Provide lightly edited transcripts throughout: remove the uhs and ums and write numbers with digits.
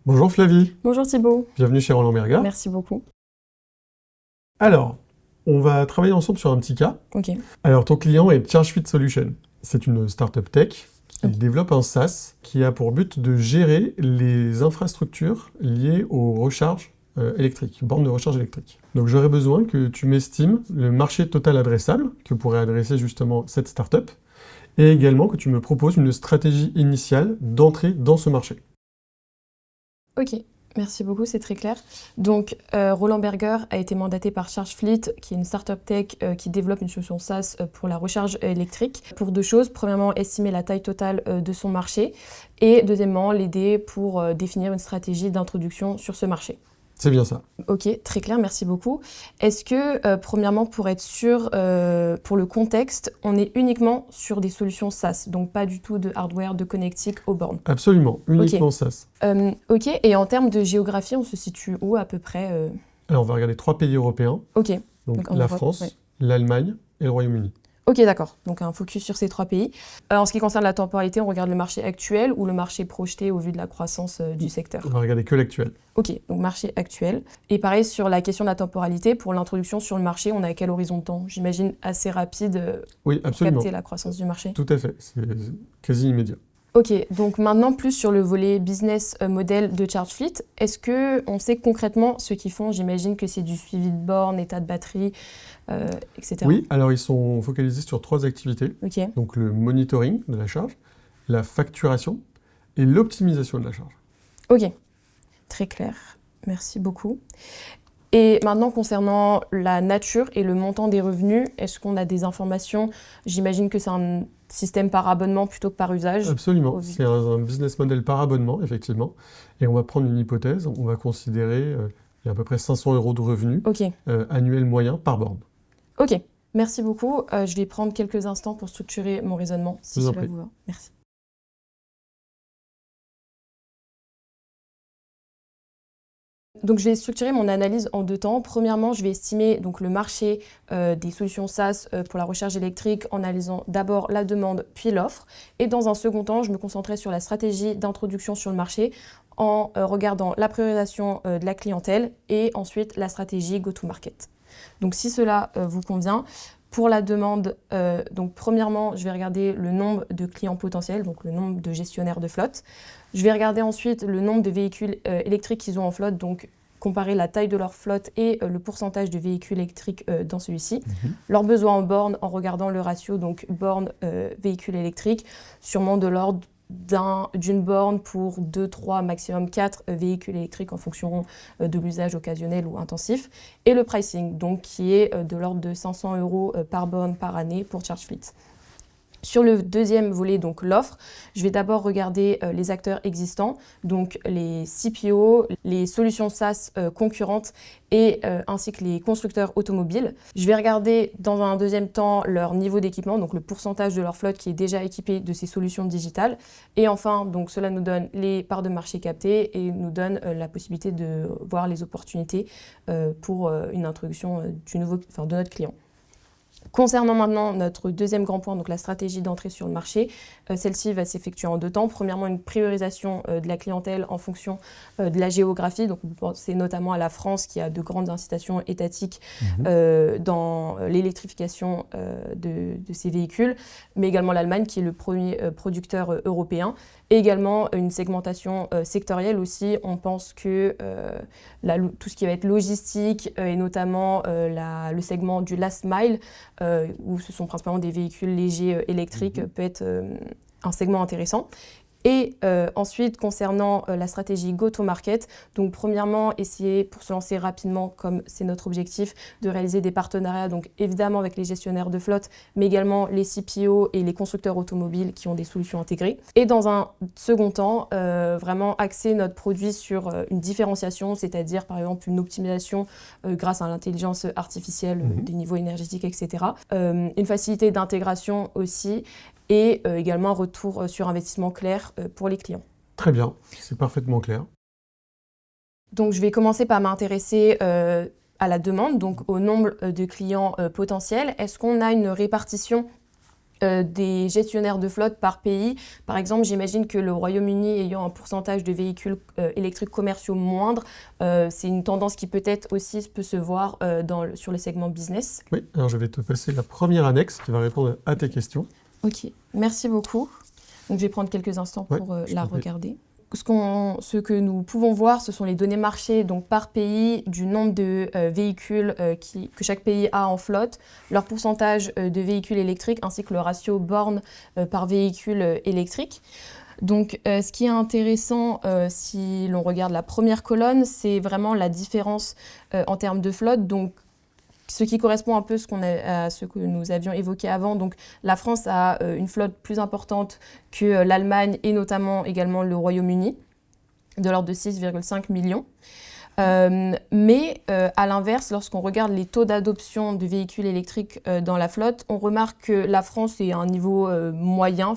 Bonjour Flavie, Bonjour Thibaut, bienvenue chez Roland Berger. merci beaucoup. Alors, on va travailler ensemble sur un petit cas. Ok, Alors, ton client est ChargeFleet Solutions. C'est une startup tech qui Ok. développe un SaaS qui a pour but de gérer les infrastructures liées aux recharges électriques, bornes de recharge électrique. Donc, j'aurais besoin que tu m'estimes le marché total adressable que pourrait adresser justement cette startup et également que tu me proposes une stratégie initiale d'entrée dans ce marché. ok, merci beaucoup, c'est très clair. Donc, Roland Berger a été mandaté par ChargeFleet, qui est une startup tech qui développe une solution SaaS pour la recharge électrique, pour deux choses. Premièrement, estimer la taille totale de son marché et deuxièmement, l'aider pour définir une stratégie d'introduction sur ce marché. C'est bien ça. Ok, très clair, merci beaucoup. Est-ce que, premièrement, pour être sûr, pour le contexte, on est uniquement sur des solutions SaaS, donc pas du tout de hardware, de connectique aux bornes? Absolument, uniquement SaaS. Ok, et en termes de géographie, on se situe où à peu près Alors, on va regarder 3 pays européens. Ok, Donc en la Europe, France, ouais. l'Allemagne et le Royaume-Uni. Ok, d'accord. Donc un focus sur ces trois pays. En ce qui concerne la temporalité, on regarde le marché actuel ou le marché projeté au vu de la croissance du secteur? On va regarder que l'actuel. Ok, donc marché actuel. Et pareil, sur la question de la temporalité, pour l'introduction sur le marché, on a à quel horizon de temps? J'imagine assez rapide Oui, pour absolument. capter la croissance du marché. Tout à fait. C'est quasi immédiat. Ok, donc maintenant plus sur le volet business model de ChargeFleet, est-ce qu'on sait concrètement ce qu'ils font? J'imagine que c'est du suivi de borne, état de batterie, etc. Oui, alors ils sont focalisés sur 3 activités. Ok, Donc le monitoring de la charge, la facturation et l'optimisation de la charge. ok, très clair, merci beaucoup. Et maintenant, concernant la nature et le montant des revenus, est-ce qu'on a des informations? J'imagine que c'est un système par abonnement plutôt que par usage. Absolument. Au vu- C'est un business model par abonnement, effectivement. Et on va prendre une hypothèse. On va considérer il y a à peu près 500 € de revenus Ok, annuels moyens par borne. ok, merci beaucoup. Je vais prendre quelques instants pour structurer mon raisonnement, si Je vous en cela prie. vous va. Merci. Donc, je vais structurer mon analyse en deux temps. Premièrement, je vais estimer donc, le marché des solutions SaaS pour la recharge électrique en analysant d'abord la demande puis l'offre. Et dans un second temps, je me concentrerai sur la stratégie d'introduction sur le marché en regardant la priorisation de la clientèle et ensuite la stratégie go-to-market. Donc, si cela vous convient, pour la demande, donc premièrement, je vais regarder le nombre de clients potentiels, donc le nombre de gestionnaires de flotte. Je vais regarder ensuite le nombre de véhicules électriques qu'ils ont en flotte, donc comparer la taille de leur flotte et le pourcentage de véhicules électriques dans celui-ci. Leurs besoins en bornes en regardant le ratio, donc bornes véhicules électriques, sûrement de l'ordre d'une borne pour 2, 3, maximum 4 véhicules électriques en fonction de l'usage occasionnel ou intensif. Et le pricing, donc qui est de l'ordre de 500 € par borne par année pour ChargeFleet. Sur le deuxième volet, donc l'offre, je vais d'abord regarder les acteurs existants, donc les CPO, les solutions SaaS concurrentes et ainsi que les constructeurs automobiles. Je vais regarder dans un deuxième temps leur niveau d'équipement, donc le pourcentage de leur flotte qui est déjà équipée de ces solutions digitales. Et enfin, donc cela nous donne les parts de marché captées et nous donne la possibilité de voir les opportunités pour une introduction de notre client. Concernant maintenant notre deuxième grand point, donc la stratégie d'entrée sur le marché, celle-ci va s'effectuer en deux temps. Premièrement, une priorisation de la clientèle en fonction de la géographie. Donc, vous pensez notamment à la France qui a de grandes incitations étatiques dans l'électrification de ces véhicules, mais également l'Allemagne qui est le premier producteur européen. Et également une segmentation sectorielle aussi. On pense que tout ce qui va être logistique et notamment le segment du last mile, où ce sont principalement des véhicules légers électriques, peut être un segment intéressant. Et ensuite, concernant la stratégie go-to-market, donc premièrement, essayer pour se lancer rapidement, comme c'est notre objectif, de réaliser des partenariats, donc évidemment avec les gestionnaires de flotte, mais également les CPO et les constructeurs automobiles qui ont des solutions intégrées. Et dans un second temps, vraiment axer notre produit sur une différenciation, c'est-à-dire par exemple une optimisation grâce à l'intelligence artificielle des niveaux énergétiques, etc. Une facilité d'intégration aussi, et également un retour sur investissement clair pour les clients. Très bien, c'est parfaitement clair. Donc je vais commencer par m'intéresser à la demande, donc au nombre de clients potentiels. Est-ce qu'on a une répartition des gestionnaires de flotte par pays. Par exemple, j'imagine que le Royaume-Uni ayant un pourcentage de véhicules électriques commerciaux moindre, c'est une tendance qui peut-être aussi peut se voir sur le segment business. Oui, alors je vais te passer la première annexe qui va répondre à tes questions. Ok, merci beaucoup. Donc, je vais prendre quelques instants pour la regarder. Ce que nous pouvons voir, ce sont les données marché donc par pays, du nombre de véhicules que chaque pays a en flotte, leur pourcentage de véhicules électriques ainsi que le ratio bornes par véhicule électrique. Donc, ce qui est intéressant, si l'on regarde la première colonne, c'est vraiment la différence en termes de flotte. Donc, ce qui correspond un peu à ce que nous avions évoqué avant. Donc, la France a une flotte plus importante que l'Allemagne et notamment également le Royaume-Uni, de l'ordre de 6,5 millions. Mais à l'inverse, lorsqu'on regarde les taux d'adoption de véhicules électriques dans la flotte, on remarque que la France est à un niveau moyen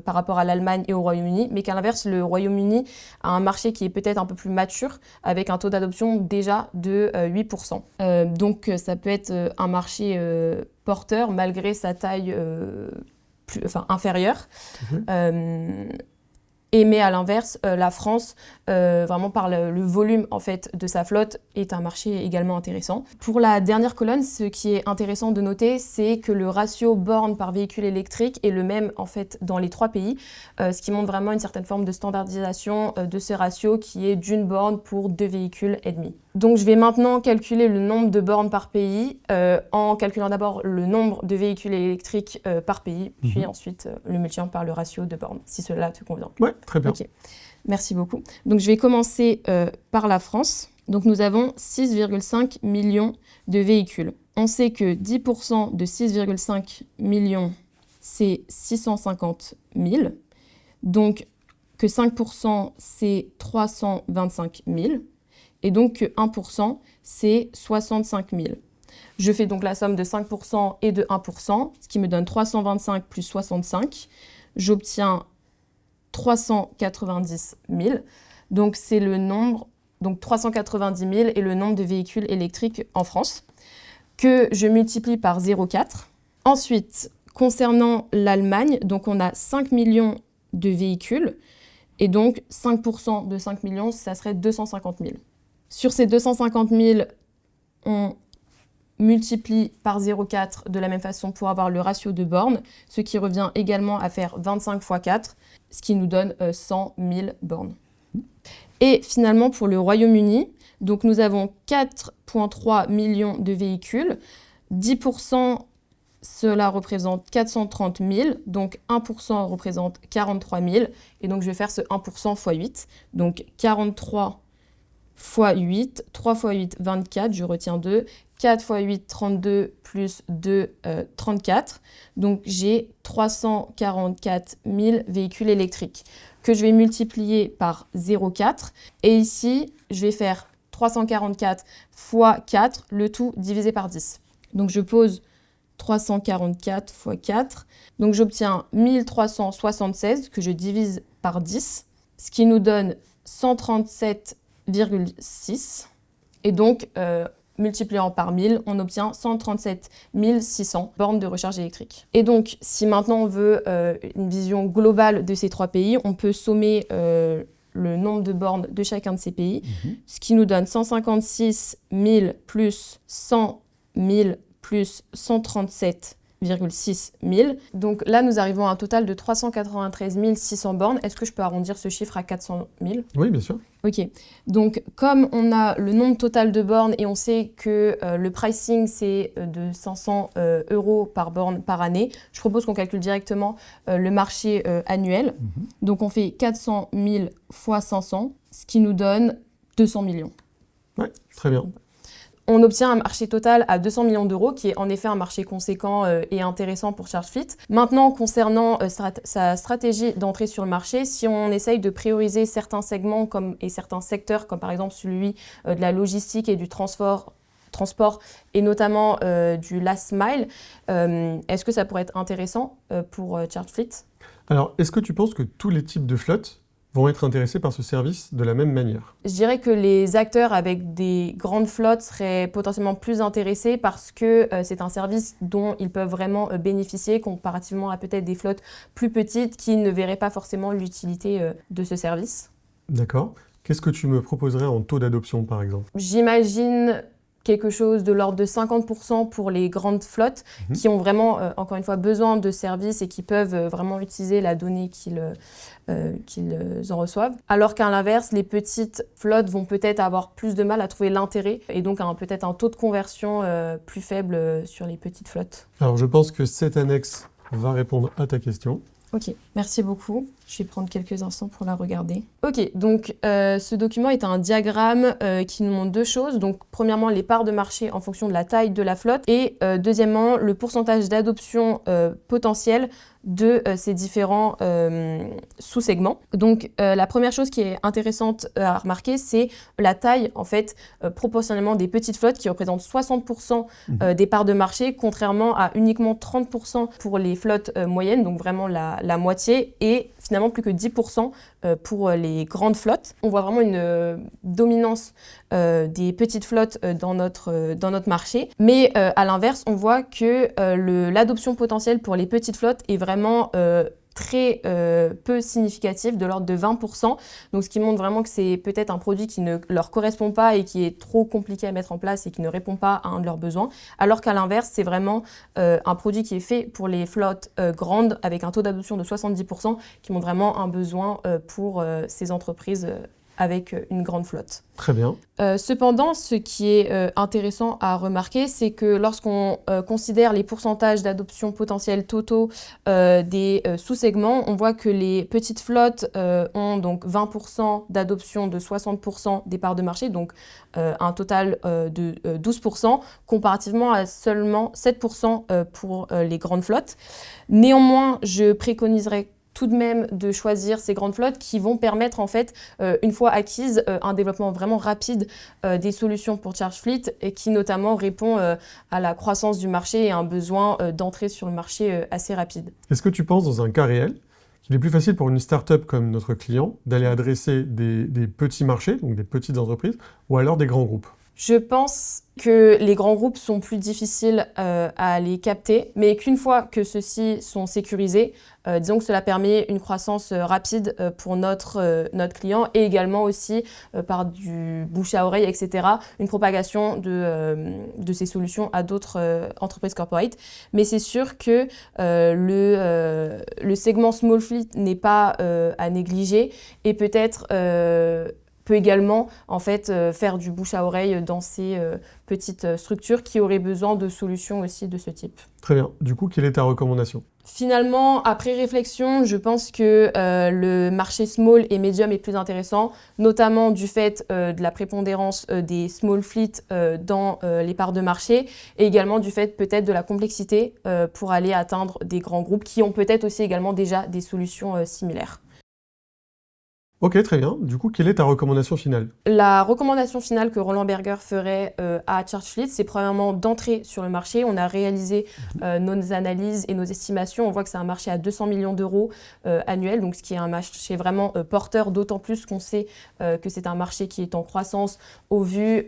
par rapport à l'Allemagne et au Royaume-Uni, mais qu'à l'inverse, le Royaume-Uni a un marché qui est peut-être un peu plus mature, avec un taux d'adoption déjà de 8%. Donc ça peut être un marché porteur malgré sa taille inférieure. Mais à l'inverse, la France, vraiment par le volume en fait, de sa flotte, est un marché également intéressant. Pour la dernière colonne, ce qui est intéressant de noter, c'est que le ratio borne par véhicule électrique est le même en fait, dans les 3 pays, ce qui montre vraiment une certaine forme de standardisation de ce ratio qui est d'une borne pour 2 véhicules et demi. Donc je vais maintenant calculer le nombre de bornes par pays en calculant d'abord le nombre de véhicules électriques par pays, puis ensuite le multipliant par le ratio de bornes, si cela te convient. Ouais, très bien. Okay. Merci beaucoup. Donc je vais commencer par la France. Donc nous avons 6,5 millions de véhicules. On sait que 10% de 6,5 millions, c'est 650 000. Donc que 5%, c'est 325 000. Et donc que 1%, c'est 65 000. Je fais donc la somme de 5% et de 1%, ce qui me donne 325 plus 65. J'obtiens 390 000. Donc c'est le nombre, donc 390 000 est le nombre de véhicules électriques en France, que je multiplie par 0,4. Ensuite, concernant l'Allemagne, donc on a 5 millions de véhicules, et donc 5% de 5 millions, ça serait 250 000. Sur ces 250 000, on multiplie par 0,4 de la même façon pour avoir le ratio de bornes, ce qui revient également à faire 25 fois 4, ce qui nous donne 100 000 bornes. Et finalement, pour le Royaume-Uni, donc nous avons 4,3 millions de véhicules, 10%, cela représente 430 000, donc 1% représente 43 000, et donc je vais faire ce 1% fois 8, donc 43 fois 8, 3 fois 8, 24, je retiens 2, 4 fois 8, 32, plus 2, 34. Donc j'ai 344 000 véhicules électriques que je vais multiplier par 0,4. Et ici, je vais faire 344 fois 4, le tout divisé par 10. Donc je pose 344 fois 4. Donc j'obtiens 1376 que je divise par 10, ce qui nous donne 137,6. Et donc, multipliant par 1000, on obtient 137 600 bornes de recharge électrique. Et donc, si maintenant on veut une vision globale de ces 3 pays, on peut sommer le nombre de bornes de chacun de ces pays, ce qui nous donne 156 000 plus 100 000 plus 137,6 000. Donc là, nous arrivons à un total de 393 600 bornes. Est-ce que je peux arrondir ce chiffre à 400 000 ? Oui, bien sûr. Ok. Donc, comme on a le nombre total de bornes et on sait que le pricing, c'est de 500 € par borne par année, je propose qu'on calcule directement le marché annuel. Donc, on fait 400 000 fois 500, ce qui nous donne 200 millions. Oui, très bien. On obtient un marché total à 200 millions d'euros, qui est en effet un marché conséquent et intéressant pour ChargeFleet. Maintenant, concernant sa stratégie d'entrée sur le marché, si on essaye de prioriser certains segments et certains secteurs, comme par exemple celui de la logistique et du transport et notamment du last mile, est-ce que ça pourrait être intéressant pour ChargeFleet ? Alors, est-ce que tu penses que tous les types de flottes vont être intéressés par ce service de la même manière? Je dirais que les acteurs avec des grandes flottes seraient potentiellement plus intéressés parce que c'est un service dont ils peuvent vraiment bénéficier comparativement à peut-être des flottes plus petites qui ne verraient pas forcément l'utilité de ce service. D'accord. Qu'est-ce que tu me proposerais en taux d'adoption, par exemple? J'imagine quelque chose de l'ordre de 50% pour les grandes flottes qui ont vraiment, encore une fois, besoin de services et qui peuvent vraiment utiliser la donnée qu'ils en reçoivent. Alors qu'à l'inverse, les petites flottes vont peut-être avoir plus de mal à trouver l'intérêt et donc peut-être un taux de conversion plus faible sur les petites flottes. Alors, je pense que cette annexe va répondre à ta question. Ok, merci beaucoup. Je vais prendre quelques instants pour la regarder. Ok, donc ce document est un diagramme qui nous montre deux choses. Donc premièrement, les parts de marché en fonction de la taille de la flotte et deuxièmement, le pourcentage d'adoption potentielle de ces différents sous-segments. Donc la première chose qui est intéressante à remarquer, c'est la taille en fait proportionnellement des petites flottes qui représentent 60% des parts de marché, contrairement à uniquement 30% pour les flottes moyennes, donc vraiment la moitié, et finalement plus que 10% pour les grandes flottes. On voit vraiment une dominance des petites flottes dans notre marché. Mais à l'inverse, on voit que l'adoption potentielle pour les petites flottes est vraiment très peu significatif, de l'ordre de 20%. Donc ce qui montre vraiment que c'est peut-être un produit qui ne leur correspond pas et qui est trop compliqué à mettre en place et qui ne répond pas à un de leurs besoins. Alors qu'à l'inverse, c'est vraiment un produit qui est fait pour les flottes grandes avec un taux d'adoption de 70% qui montre vraiment un besoin pour ces entreprises avec une grande flotte. Très bien. Cependant, ce qui est intéressant à remarquer, c'est que lorsqu'on considère les pourcentages d'adoption potentielle totaux des sous-segments, on voit que les petites flottes ont donc 20% d'adoption de 60% des parts de marché, donc un total de 12%, comparativement à seulement 7% pour les grandes flottes. Néanmoins, je préconiserais tout de même de choisir ces grandes flottes qui vont permettre en fait, une fois acquises, un développement vraiment rapide des solutions pour ChargeFleet et qui notamment répond à la croissance du marché et à un besoin d'entrée sur le marché assez rapide. Est-ce que tu penses dans un cas réel qu'il est plus facile pour une start-up comme notre client d'aller adresser des petits marchés, donc des petites entreprises, ou alors des grands groupes? Je pense que les grands groupes sont plus difficiles à les capter, mais qu'une fois que ceux-ci sont sécurisés, disons que cela permet une croissance rapide pour notre client et également aussi par du bouche à oreille, etc., une propagation de ces solutions à d'autres entreprises corporate. Mais c'est sûr que le segment small fleet n'est pas à négliger et peut-être peut également en fait faire du bouche à oreille dans ces petites structures qui auraient besoin de solutions aussi de ce type. Très bien. Du coup, quelle est ta recommandation? Finalement, après réflexion, je pense que le marché small et medium est plus intéressant, notamment du fait de la prépondérance des small fleets dans les parts de marché et également du fait peut-être de la complexité pour aller atteindre des grands groupes qui ont peut-être aussi également déjà des solutions similaires. Ok, très bien. Du coup, quelle est ta recommandation finale? La recommandation finale que Roland Berger ferait à ChargeFleet, c'est premièrement d'entrer sur le marché. On a réalisé nos analyses et nos estimations. On voit que c'est un marché à 200 millions d'euros annuels, donc ce qui est un marché vraiment porteur, d'autant plus qu'on sait que c'est un marché qui est en croissance au vu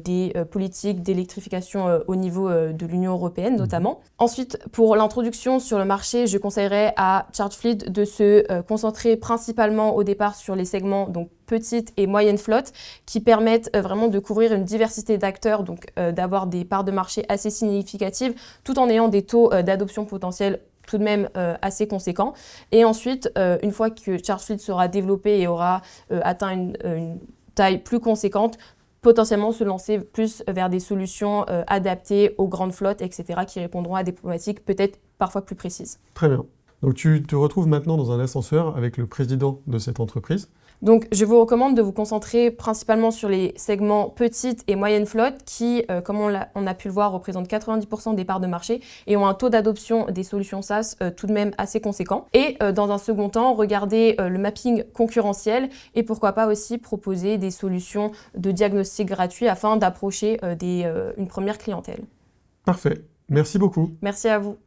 des politiques d'électrification au niveau de l'Union européenne notamment. Ensuite, pour l'introduction sur le marché, je conseillerais à ChargeFleet de se concentrer principalement au départ sur les segments donc petites et moyennes flottes qui permettent vraiment de couvrir une diversité d'acteurs, donc d'avoir des parts de marché assez significatives tout en ayant des taux d'adoption potentiels tout de même assez conséquents. Et ensuite, une fois que ChargeFleet sera développé et aura atteint une taille plus conséquente, potentiellement se lancer plus vers des solutions adaptées aux grandes flottes, etc., qui répondront à des problématiques peut-être parfois plus précises. Très bien. Donc tu te retrouves maintenant dans un ascenseur avec le président de cette entreprise. Donc je vous recommande de vous concentrer principalement sur les segments petites et moyennes flottes qui, comme on a pu le voir, représentent 90% des parts de marché et ont un taux d'adoption des solutions SaaS tout de même assez conséquent. Et dans un second temps, regardez le mapping concurrentiel et pourquoi pas aussi proposer des solutions de diagnostic gratuit afin d'approcher une première clientèle. Parfait. Merci beaucoup. Merci à vous.